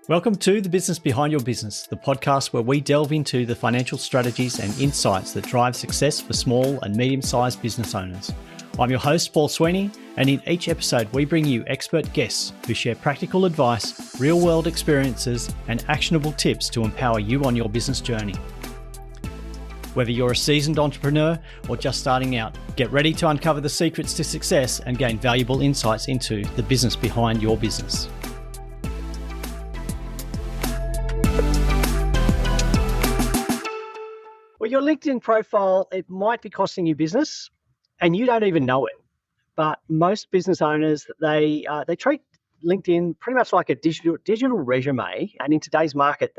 Welcome to The Business Behind Your Business, the podcast where we delve into the financial strategies and insights that drive success for small and medium-sized business owners. I'm your host, Paul Sweeney, and in each episode we bring you expert guests who share practical advice, real-world experiences, and actionable tips to empower you on your business journey. Whether you're a seasoned entrepreneur or just starting out, get ready to uncover the secrets to success and gain valuable insights into the business behind your business. Well, your LinkedIn profile, it might be costing you business and you don't even know it. But most business owners, they treat LinkedIn pretty much like a digital resume. And in today's market,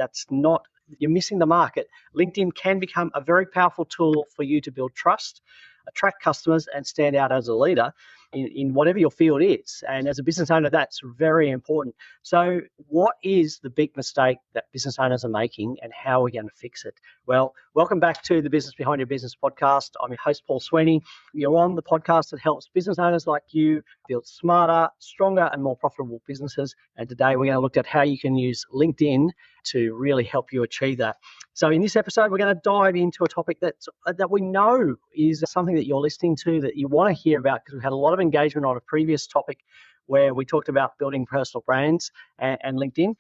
you're missing the market. LinkedIn can become a very powerful tool for you to build trust, attract customers, and stand out as a leader in whatever your field is. And as a business owner, that's very important. So what is the big mistake that business owners are making and how are we going to fix it? Well, welcome back to the Business Behind Your Business podcast. I'm your host, Paul Sweeney. You're on the podcast that helps business owners like you build smarter, stronger, and more profitable businesses. And today we're going to look at how you can use LinkedIn to really help you achieve that. So in this episode, we're going to dive into a topic that we know is something that you're listening to, that you want to hear about, because we've had a lot of engagement on a previous topic where we talked about building personal brands and LinkedIn.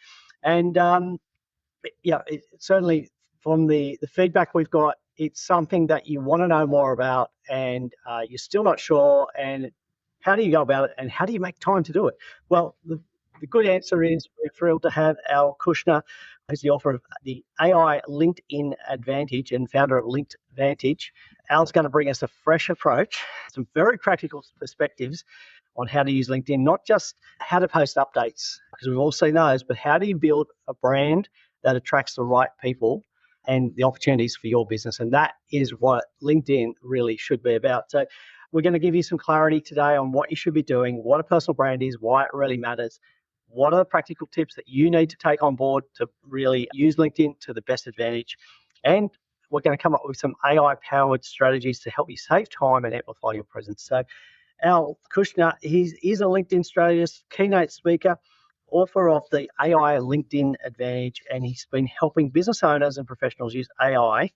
And certainly from the feedback we've got, it's something that you want to know more about and you're still not sure. And how do you go about it and how do you make time to do it? Well, the good answer is we're thrilled to have Al Kushner, who's the author of the AI LinkedIn Advantage and founder of LinkedVantage. Al's going to bring us a fresh approach, some very practical perspectives on how to use LinkedIn, not just how to post updates, because we've all seen those, but how do you build a brand that attracts the right people and the opportunities for your business. And that is what LinkedIn really should be about. So we're going to give you some clarity today on what you should be doing, what a personal brand is, why it really matters. What are the practical tips that you need to take on board to really use LinkedIn to the best advantage? And we're going to come up with some AI-powered strategies to help you save time and amplify your presence. So Al Kushner, he is a LinkedIn strategist, keynote speaker, author of the AI LinkedIn Advantage, and he's been helping business owners and professionals use AI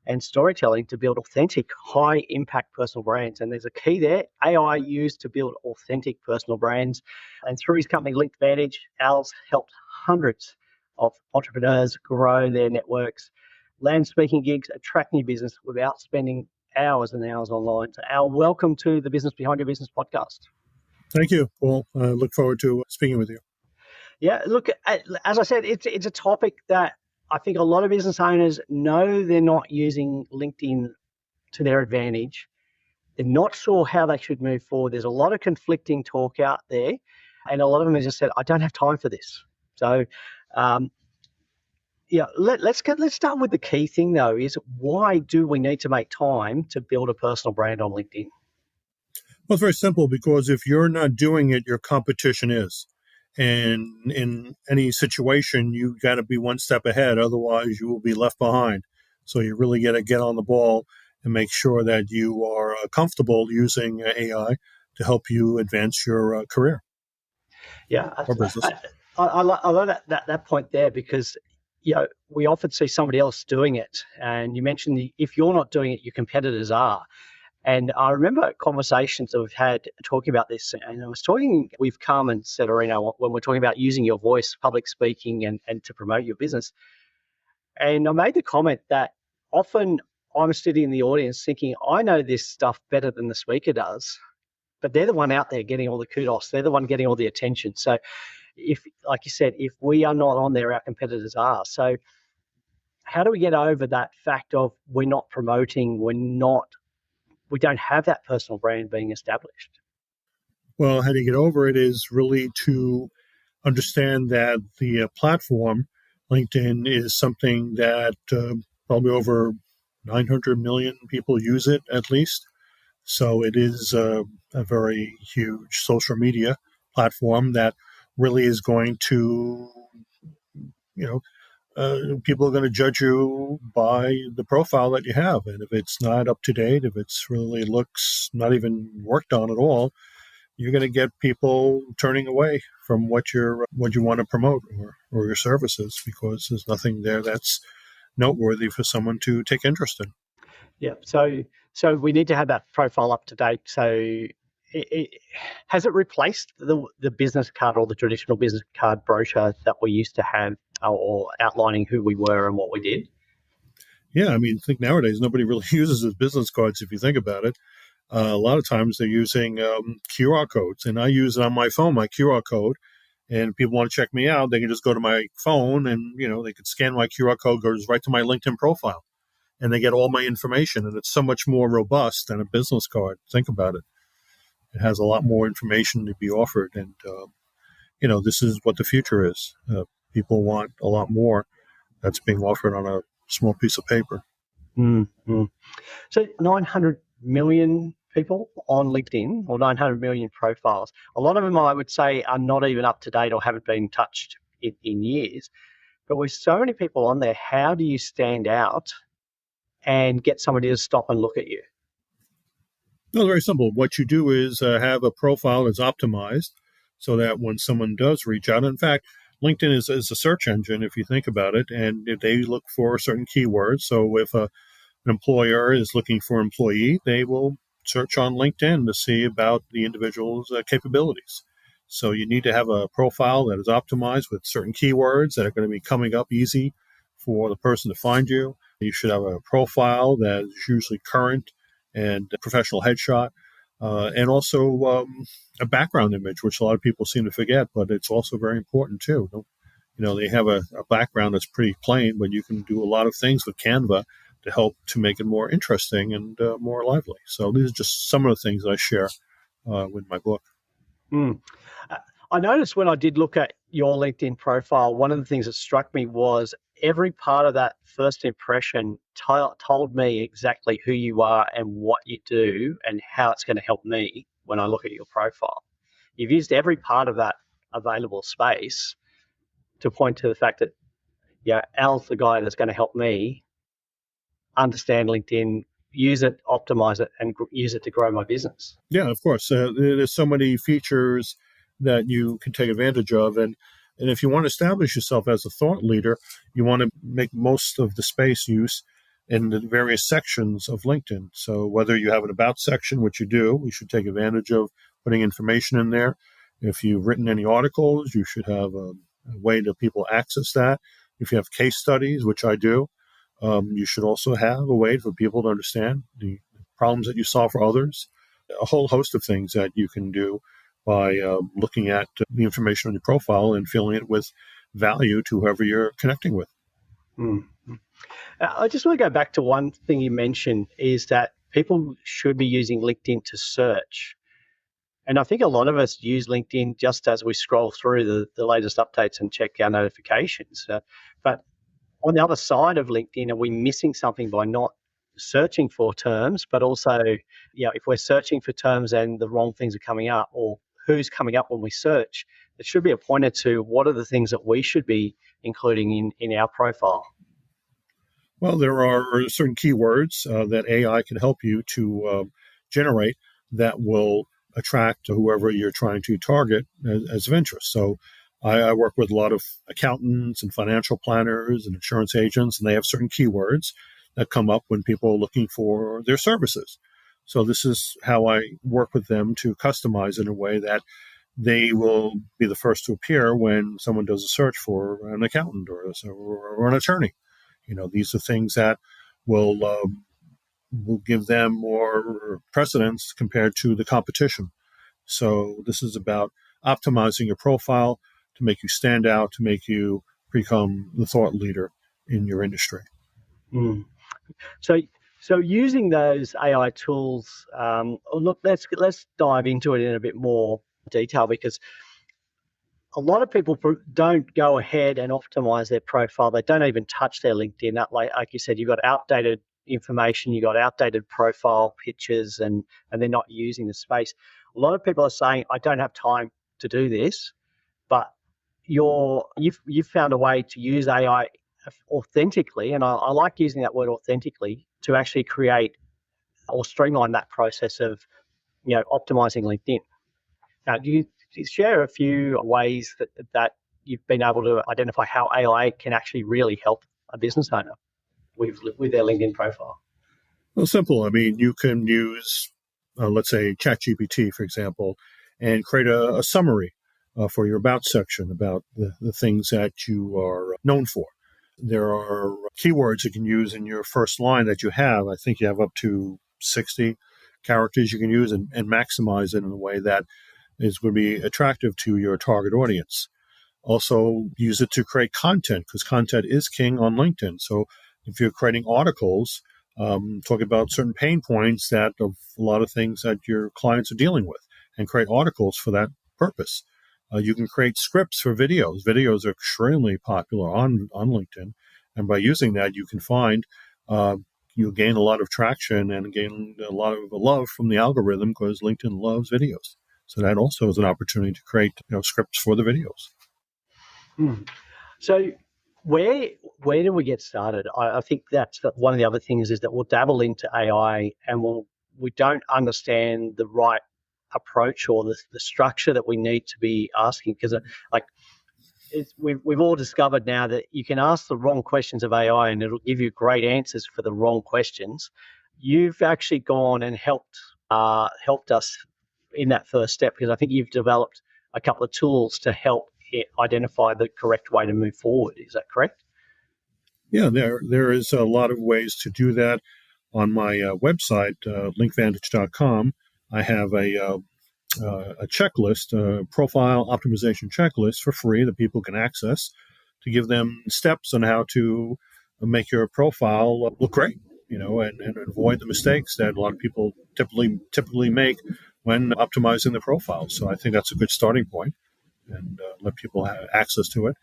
and storytelling to build authentic, high-impact personal brands. And there's a key there, AI used to build authentic personal brands. And through his company, LinkedVantage, Al's helped hundreds of entrepreneurs grow their networks, land speaking gigs, attract new business without spending hours and hours online. So Al, welcome to the Business Behind Your Business podcast. Thank you, Paul. I look forward to speaking with you. Yeah, look, as I said, it's a topic that I think a lot of business owners know they're not using LinkedIn to their advantage. They're not sure how they should move forward. There's a lot of conflicting talk out there, and a lot of them have just said, I don't have time for this. So, let's start with the key thing, though, is why do we need to make time to build a personal brand on LinkedIn? Well, it's very simple, because if you're not doing it, your competition is. And in any situation, you got to be one step ahead. Otherwise, you will be left behind. So you really got to get on the ball and make sure that you are comfortable using AI to help you advance your career. Yeah, or business. I love that point there, because we often see somebody else doing it. And you mentioned if you're not doing it, your competitors are. And I remember conversations that we've had talking about this, and I was talking with Carmen Severino when we're talking about using your voice, public speaking, and to promote your business. And I made the comment that often I'm sitting in the audience thinking, I know this stuff better than the speaker does, but they're the one out there getting all the kudos. They're the one getting all the attention. So if, like you said, if we are not on there, our competitors are. So how do we get over that fact of we're not promoting, we don't have that personal brand being established? Well, how to get over it is really to understand that the platform, LinkedIn, is something that probably over 900 million people use it at least. So it is a very huge social media platform that really is going to, people are going to judge you by the profile that you have. And if it's not up to date, if it's really looks not even worked on at all, you're going to get people turning away from what you want to promote or your services, because there's nothing there that's noteworthy for someone to take interest in. Yeah. So we need to have that profile up to date. So has it replaced the business card or the traditional business card brochure that we used to have, or outlining who we were and what we did? Yeah, I mean, I think nowadays nobody really uses his business cards if you think about it. A lot of times they're using QR codes, and I use it on my phone, my QR code. And if people want to check me out, they can just go to my phone and, they could scan my QR code, goes right to my LinkedIn profile, and they get all my information. And it's so much more robust than a business card. Think about it. It has a lot more information to be offered. And, this is what the future is. People want a lot more that's being offered on a small piece of paper. Mm-hmm. So 900 million people on LinkedIn, or 900 million profiles. A lot of them, I would say, are not even up to date or haven't been touched in years. But with so many people on there, how do you stand out and get somebody to stop and look at you? No, very simple. What you do is have a profile that's optimized so that when someone does reach out, in fact, LinkedIn is a search engine, if you think about it, and they look for certain keywords. So if an employer is looking for employee, they will search on LinkedIn to see about the individual's capabilities. So you need to have a profile that is optimized with certain keywords that are going to be coming up easy for the person to find you. You should have a profile that is usually current and a professional headshot, and also a background image, which a lot of people seem to forget, but it's also very important too. They have a background that's pretty plain, but you can do a lot of things with Canva to help to make it more interesting and more lively. So these are just some of the things I share with my book. Mm. I noticed when I did look at your LinkedIn profile, one of the things that struck me was every part of that first impression told me exactly who you are and what you do and how it's going to help me when I look at your profile. You've used every part of that available space to point to the fact that, Al's the guy that's going to help me understand LinkedIn, use it, optimize it, and use it to grow my business. Yeah, of course. There's so many features that you can take advantage of. And if you want to establish yourself as a thought leader, you want to make most of the space use in the various sections of LinkedIn. So whether you have an about section, which you do, you should take advantage of putting information in there. If you've written any articles, you should have a way that people access that. If you have case studies, which I do, you should also have a way for people to understand the problems that you solve for others. A whole host of things that you can do by looking at the information on your profile and filling it with value to whoever you're connecting with. Mm-hmm. I just want to go back to one thing you mentioned, is that people should be using LinkedIn to search. And I think a lot of us use LinkedIn just as we scroll through the latest updates and check our notifications. But on the other side of LinkedIn, are we missing something by not searching for terms, but also, if we're searching for terms and the wrong things are coming up, or who's coming up when we search, it should be a pointer to what are the things that we should be including in our profile. Well, there are certain keywords that AI can help you to generate that will attract whoever you're trying to target as of interest. So I work with a lot of accountants and financial planners and insurance agents, and they have certain keywords that come up when people are looking for their services. So this is how I work with them to customize in a way that they will be the first to appear when someone does a search for an accountant or an attorney. These are things that will give them more precedence compared to the competition. So this is about optimizing your profile to make you stand out, to make you become the thought leader in your industry. Mm. So using those AI tools, look, let's dive into it in a bit more detail, because a lot of people don't go ahead and optimize their profile. They don't even touch their LinkedIn. Like you said, you've got outdated information, you've got outdated profile pictures, and they're not using the space. A lot of people are saying, I don't have time to do this, but you've found a way to use AI authentically, and I like using that word authentically, to actually create or streamline that process of optimizing LinkedIn. Now, do you share a few ways that you've been able to identify how AI can actually really help a business owner with their LinkedIn profile? Well, simple. I mean, you can use, let's say, ChatGPT, for example, and create a summary for your about section about the things that you are known for. There are keywords you can use in your first line that you have. I think you have up to 60 characters you can use and maximize it in a way that is going to be attractive to your target audience. Also, use it to create content because content is king on LinkedIn. So if you're creating articles, talking about certain pain points that of a lot of things that your clients are dealing with and create articles for that purpose. You can create scripts for videos. Videos are extremely popular on LinkedIn. And by using that, you can find you gain a lot of traction and gain a lot of love from the algorithm because LinkedIn loves videos. So that also is an opportunity to create scripts for the videos. So where do we get started? I think that's one of the other things is that we'll dabble into AI and we don't understand the right approach or the structure that we need to be asking because we've all discovered now that you can ask the wrong questions of AI and it'll give you great answers for the wrong questions. You've actually gone and helped us in that first step because I think you've developed a couple of tools to help it identify the correct way to move forward. Is that correct? Yeah, there is a lot of ways to do that. On my website, linkvantage.com, I have a checklist, a profile optimization checklist for free that people can access to give them steps on how to make your profile look great, and avoid the mistakes that a lot of people typically make when optimizing the profile. So I think that's a good starting point and let people have access to it.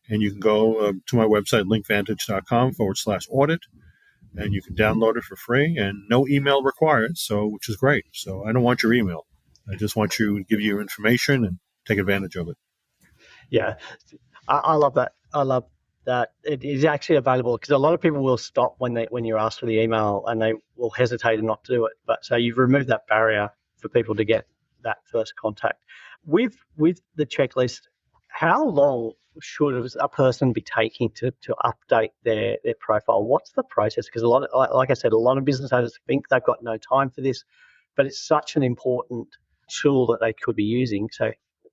And you can go to my website, linkvantage.com/audit, and you can download it for free and no email required, which is great. So I don't want your email. I just want you to give you your information and take advantage of it. Yeah, I love that. I love that it is actually available because a lot of people will stop when you're asked for the email and they will hesitate and not do it. But so you've removed that barrier for people to get that first contact. With the checklist, how long should a person be taking to update their profile? What's the process? Because like I said, a lot of business owners think they've got no time for this, but it's such an important tool that they could be using. So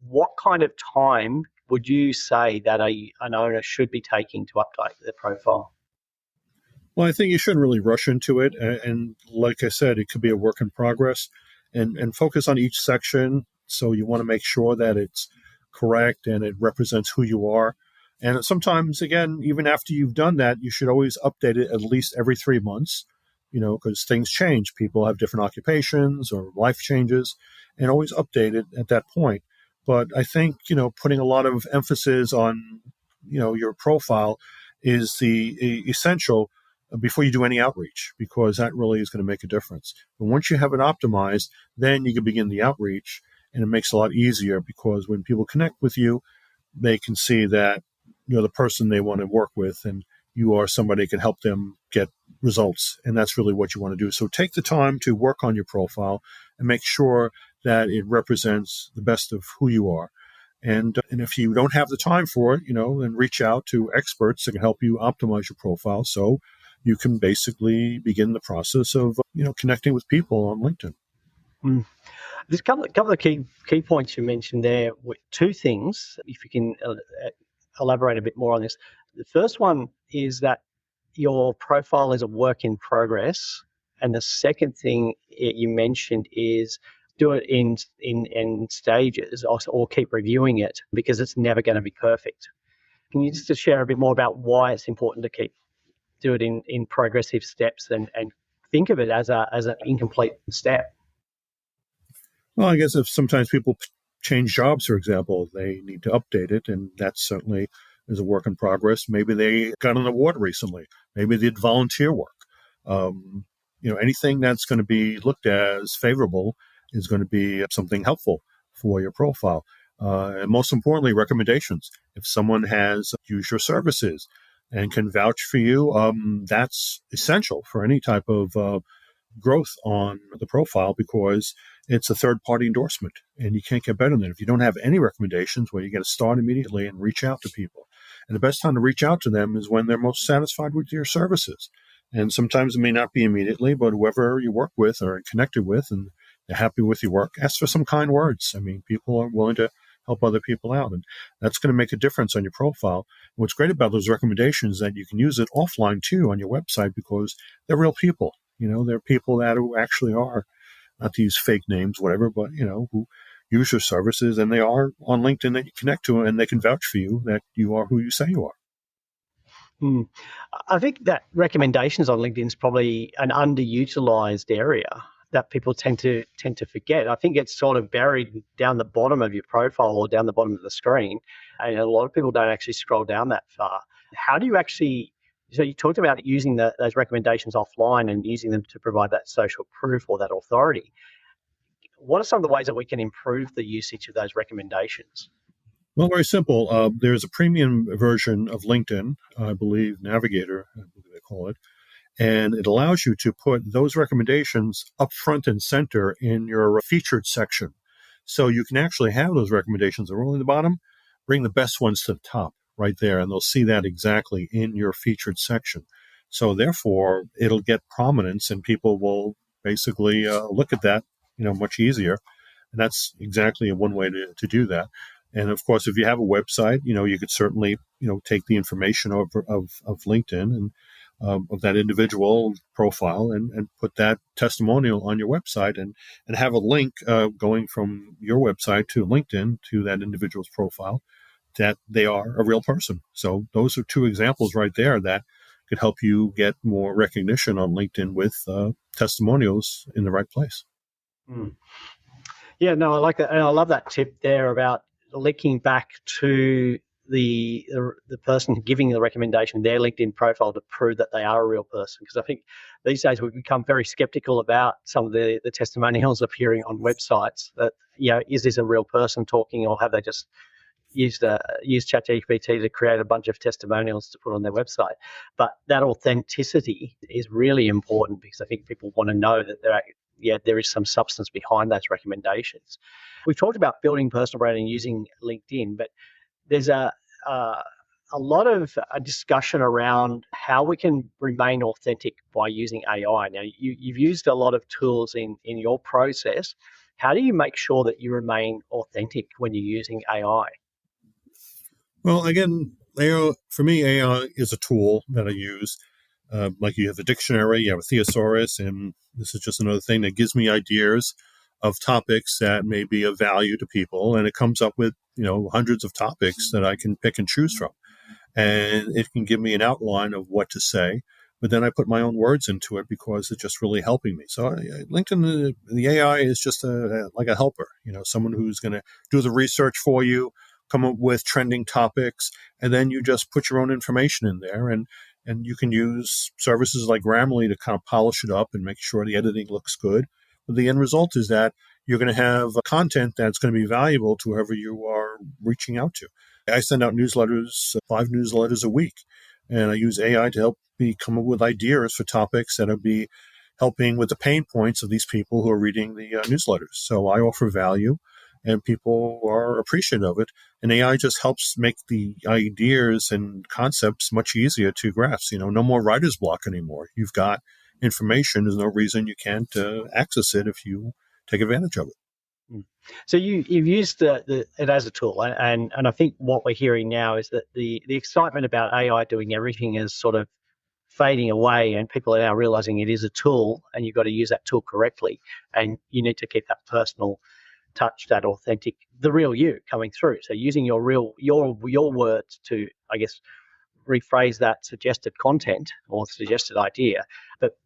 what kind of time would you say that an owner should be taking to update their profile? Well, I think you shouldn't really rush into it. And like I said, it could be a work in progress and focus on each section. So you want to make sure that it's correct and it represents who you are. And sometimes, again, even after you've done that, you should always update it at least every 3 months, because things change. People have different occupations or life changes, and always update it at that point. But I think, putting a lot of emphasis on, your profile is the essential before you do any outreach, because that really is going to make a difference. But once you have it optimized, then you can begin the outreach, and it makes it a lot easier because when people connect with you, they can see that you're the person they want to work with, and you are somebody that can help them get results. And that's really what you want to do. So take the time to work on your profile and make sure that it represents the best of who you are. And if you don't have the time for it, then reach out to experts that can help you optimize your profile so you can basically begin the process of, connecting with people on LinkedIn. There's a couple of key points you mentioned there. Two things, if you can elaborate a bit more on this. The first one is that your profile is a work in progress, and the second thing you mentioned is do it in stages, or keep reviewing it because it's never going to be perfect. Can you just share a bit more about why it's important to do it in progressive steps and think of it as an incomplete step? Well, I guess if sometimes people change jobs, for example, they need to update it, and that certainly is a work in progress. Maybe they got an award recently. Maybe they did volunteer work. Anything that's going to be looked at as favorable is going to be something helpful for your profile. And most importantly, recommendations. If someone has used your services and can vouch for you, that's essential for any type of growth on the profile because it's a third-party endorsement, and you can't get better than it. If you don't have any recommendations, well, you got to start immediately and reach out to people. And the best time to reach out to them is when they're most satisfied with your services. And sometimes it may not be immediately, but whoever you work with or connected with and they're happy with your work, ask for some kind words. I mean, people are willing to help other people out, and that's going to make a difference on your profile. What's great about those recommendations is that you can use it offline too on your website because they're real people. They're people that who actually are not these fake names, whatever, but, who use your services, and they are on LinkedIn that you connect to, and they can vouch for you that you are who you say you are. I think that recommendations on LinkedIn is probably an underutilized area that people tend to forget. I think it's sort of buried down the bottom of your profile or down the bottom of the screen, and a lot of people don't actually scroll down that far. How do you actually? So you talked about using those recommendations offline and using them to provide that social proof or that authority. What are some of the ways that we can improve the usage of those recommendations? Well, very simple. There's a premium version of LinkedIn, I believe, Navigator, I believe they call it, and it allows you to put those recommendations up front and center in your featured section. So you can actually have those recommendations that are only at the bottom, bring the best ones to the top right there, and they'll see that exactly in your featured section. So therefore, it'll get prominence, and people will basically look at that, much easier. And that's exactly one way to do that. And of course, if you have a website, you could certainly, take the information of LinkedIn and of that individual profile and put that testimonial on your website and have a link going from your website to LinkedIn to that individual's profile that they are a real person. So those are two examples right there that could help you get more recognition on LinkedIn with testimonials in the right place. Yeah, no, I like that. And I love that tip there about linking back to the person giving the recommendation, their LinkedIn profile, to prove that they are a real person. Because I think these days we've become very skeptical about some of the testimonials appearing on websites that, is this a real person talking, or have they just used ChatGPT to create a bunch of testimonials to put on their website? But that authenticity is really important because I think people want to know that there is some substance behind those recommendations. We've talked about building personal branding using LinkedIn, but there's a lot of discussion around how we can remain authentic by using AI. Now, you've used a lot of tools in your process. How do you make sure that you remain authentic when you're using AI? Well, again, for me, AI is a tool that I use. Like you have a dictionary, you have a thesaurus, and this is just another thing that gives me ideas of topics that may be of value to people. And it comes up with, hundreds of topics that I can pick and choose from. And it can give me an outline of what to say, but then I put my own words into it because it's just really helping me. So LinkedIn, the AI is just like a helper, someone who's going to do the research for you, come up with trending topics, and then you just put your own information in there. And you can use services like Grammarly to kind of polish it up and make sure the editing looks good. But the end result is that you're going to have content that's going to be valuable to whoever you are reaching out to. I send out newsletters, 5 newsletters a week, and I use AI to help me come up with ideas for topics that will be helping with the pain points of these people who are reading the newsletters. So I offer value, and people are appreciative of it. And AI just helps make the ideas and concepts much easier to grasp. No more writer's block anymore. You've got information. There's no reason you can't access it if you take advantage of it. So you've used it as a tool, and I think what we're hearing now is that the excitement about AI doing everything is sort of fading away, and people are now realizing it is a tool, and you've got to use that tool correctly, and you need to keep that personal touch, that authentic, the real you coming through. So using your words to, I guess, rephrase that suggested content or suggested idea, but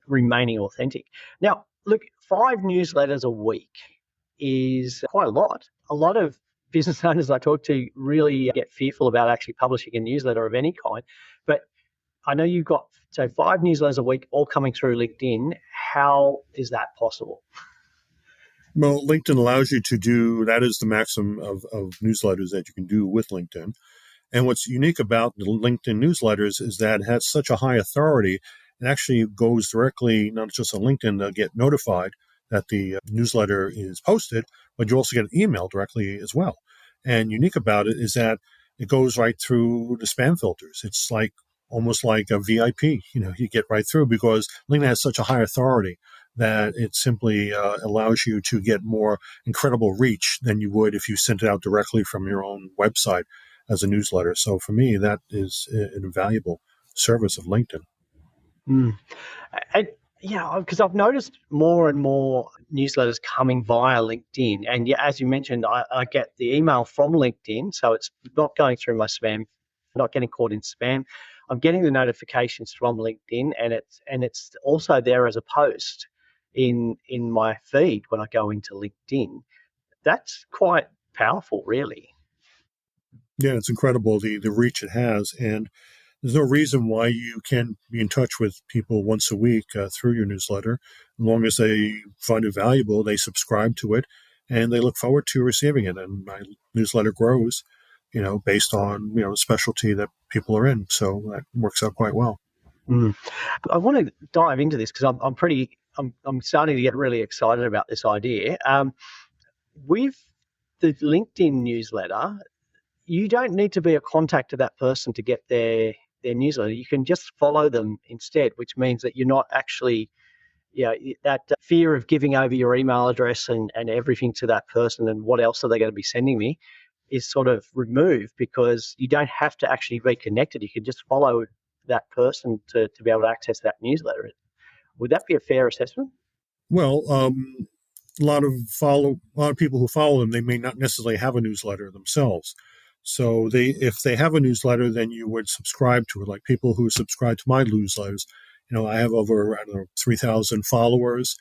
remaining authentic. Now, look, 5 newsletters a week is quite a lot. A lot of business owners I talk to really get fearful about actually publishing a newsletter of any kind. But I know you've got 5 newsletters a week all coming through LinkedIn. How is that possible? Well, LinkedIn allows you to do, that is the maximum of newsletters that you can do with LinkedIn. And what's unique about the LinkedIn newsletters is that it has such a high authority. it actually goes directly, not just on LinkedIn, to get notified that the newsletter is posted, but you also get an email directly as well. And unique about it is that it goes right through the spam filters. It's like almost like a VIP, you get right through because LinkedIn has such a high authority that it simply allows you to get more incredible reach than you would if you sent it out directly from your own website as a newsletter. So for me, that is an invaluable service of LinkedIn. Mm. And yeah, because I've noticed more and more newsletters coming via LinkedIn. And yeah, as you mentioned, I get the email from LinkedIn, so it's not going through my spam, not getting caught in spam. I'm getting the notifications from LinkedIn, and it's also there as a post in my feed when I go into LinkedIn. That's quite powerful, really. Yeah, it's incredible the reach it has. And there's no reason why you can't be in touch with people once a week through your newsletter. As long as they find it valuable, they subscribe to it, and they look forward to receiving it. And my newsletter grows, based on, the specialty that people are in. So that works out quite well. Mm. I want to dive into this because I'm starting to get really excited about this idea. With the LinkedIn newsletter, you don't need to be a contact to that person to get their newsletter. You can just follow them instead, which means that you're not actually, that fear of giving over your email address and everything to that person and what else are they going to be sending me is sort of removed because you don't have to actually be connected. You can just follow that person to be able to access that newsletter. Would that be a fair assessment? Well, a lot of people who follow them, they may not necessarily have a newsletter themselves. So if they have a newsletter, then you would subscribe to it. Like people who subscribe to my newsletters, I have over 3,000 followers,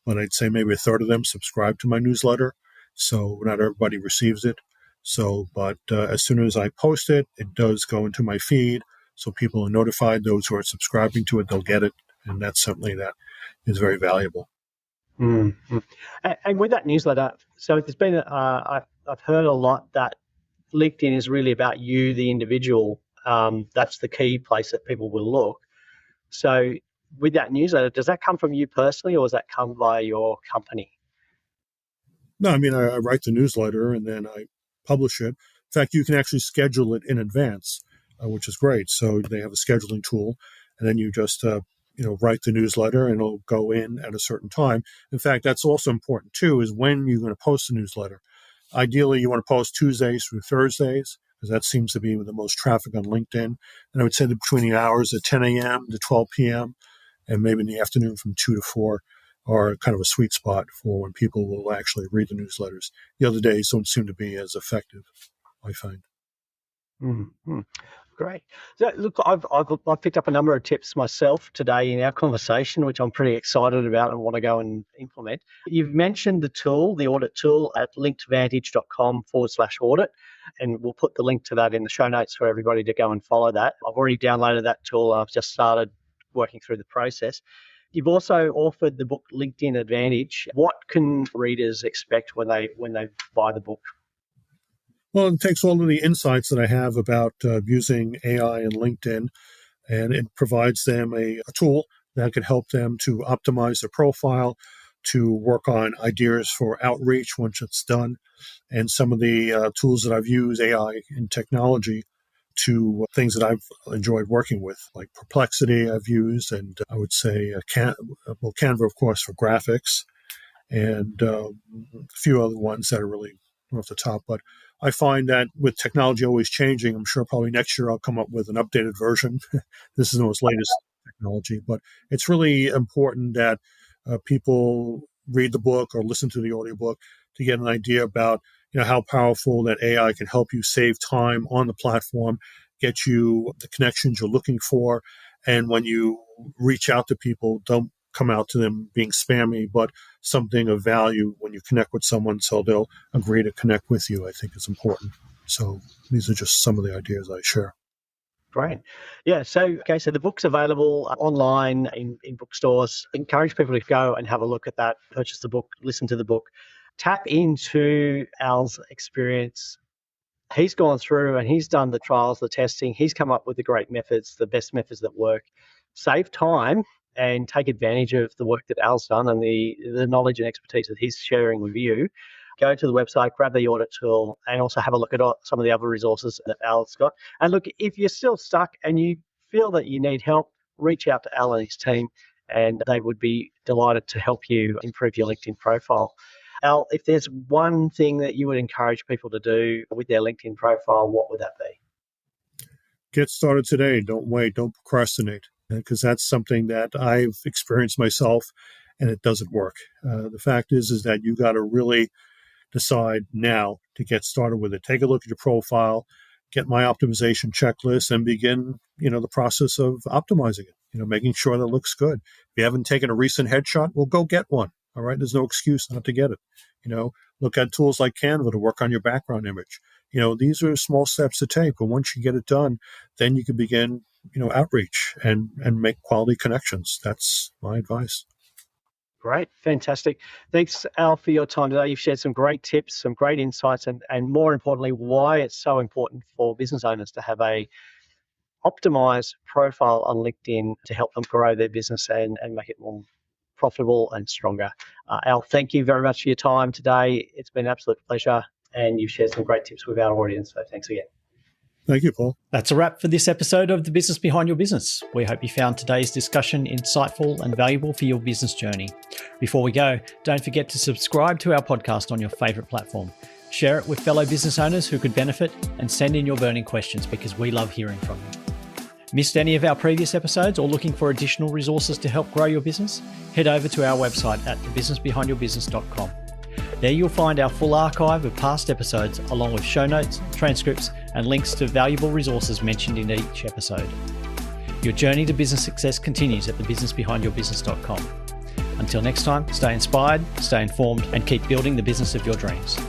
but I'd say maybe a third of them subscribe to my newsletter. So not everybody receives it. So, but as soon as I post it, it does go into my feed. So people are notified. Those who are subscribing to it, they'll get it, and that's something that is very valuable. Mm-hmm. And with that newsletter, so there's been, I've heard a lot that LinkedIn is really about you, the individual. That's the key place that people will look. So with that newsletter, does that come from you personally or does that come via your company? No, I mean, I write the newsletter and then I publish it. In fact, you can actually schedule it in advance, which is great. So they have a scheduling tool, and then you just write the newsletter and it'll go in at a certain time. In fact, that's also important too, is when you're going to post the newsletter. Ideally, you want to post Tuesdays through Thursdays, because that seems to be with the most traffic on LinkedIn. And I would say that between the hours of 10 a.m. to 12 p.m. and maybe in the afternoon from 2 to 4 are kind of a sweet spot for when people will actually read the newsletters. The other days don't seem to be as effective, I find. Mm-hmm. Great. So, look, I've picked up a number of tips myself today in our conversation, which I'm pretty excited about and want to go and implement. You've mentioned the tool, the audit tool at linkedvantage.com/audit, and we'll put the link to that in the show notes for everybody to go and follow that. I've already downloaded that tool. I've just started working through the process. You've also offered the book LinkedIn Advantage. What can readers expect when they buy the book? Well, it takes all of the insights that I have about using AI and LinkedIn, and it provides them a tool that can help them to optimize their profile, to work on ideas for outreach once it's done, and some of the tools that I've used, AI and technology, to things that I've enjoyed working with, like Perplexity I've used, and I would say Canva, of course, for graphics, and a few other ones that are really off the top. But I find that with technology always changing, I'm sure probably next year I'll come up with an updated version. This is the most latest technology, but it's really important that people read the book or listen to the audiobook to get an idea about how powerful that AI can help you save time on the platform, get you the connections you're looking for, and when you reach out to people, don't come out to them being spammy, but something of value when you connect with someone so they'll agree to connect with you, I think is important. So these are just some of the ideas I share. Great. Yeah. So the book's available online in bookstores. Encourage people to go and have a look at that, purchase the book, listen to the book, tap into Al's experience. He's gone through and he's done the trials, the testing. He's come up with the great methods, the best methods that work. save time and take advantage of the work that Al's done and the knowledge and expertise that he's sharing with you, go to the website, grab the audit tool, and also have a look at some of the other resources that Al's got. And look, if you're still stuck and you feel that you need help, reach out to Al and his team, and they would be delighted to help you improve your LinkedIn profile. Al, if there's one thing that you would encourage people to do with their LinkedIn profile, what would that be? Get started today. Don't wait. Don't procrastinate, because that's something that I've experienced myself, and it doesn't work. The fact is that you got to really decide now to get started with it. Take a look at your profile, get my optimization checklist, and begin, the process of optimizing it, making sure that it looks good. If you haven't taken a recent headshot, well, go get one. All right. There's no excuse not to get it. Look at tools like Canva to work on your background image. These are small steps to take, but once you get it done, then you can begin, outreach and make quality connections. That's my advice. Great. Fantastic. Thanks, Al, for your time today. You've shared some great tips, some great insights, and more importantly, why it's so important for business owners to have a optimized profile on LinkedIn to help them grow their business and make it more profitable and stronger. Al, thank you very much for your time today. It's been an absolute pleasure, and you've shared some great tips with our audience, so thanks again. Thank you, Paul. That's a wrap for this episode of The Business Behind Your Business. We hope you found today's discussion insightful and valuable for your business journey. Before we go, don't forget to subscribe to our podcast on your favourite platform. Share it with fellow business owners who could benefit, and send in your burning questions because we love hearing from you. Missed any of our previous episodes or looking for additional resources to help grow your business? Head over to our website at thebusinessbehindyourbusiness.com. There you'll find our full archive of past episodes, along with show notes, transcripts, and links to valuable resources mentioned in each episode. Your journey to business success continues at thebusinessbehindyourbusiness.com. Until next time, stay inspired, stay informed, and keep building the business of your dreams.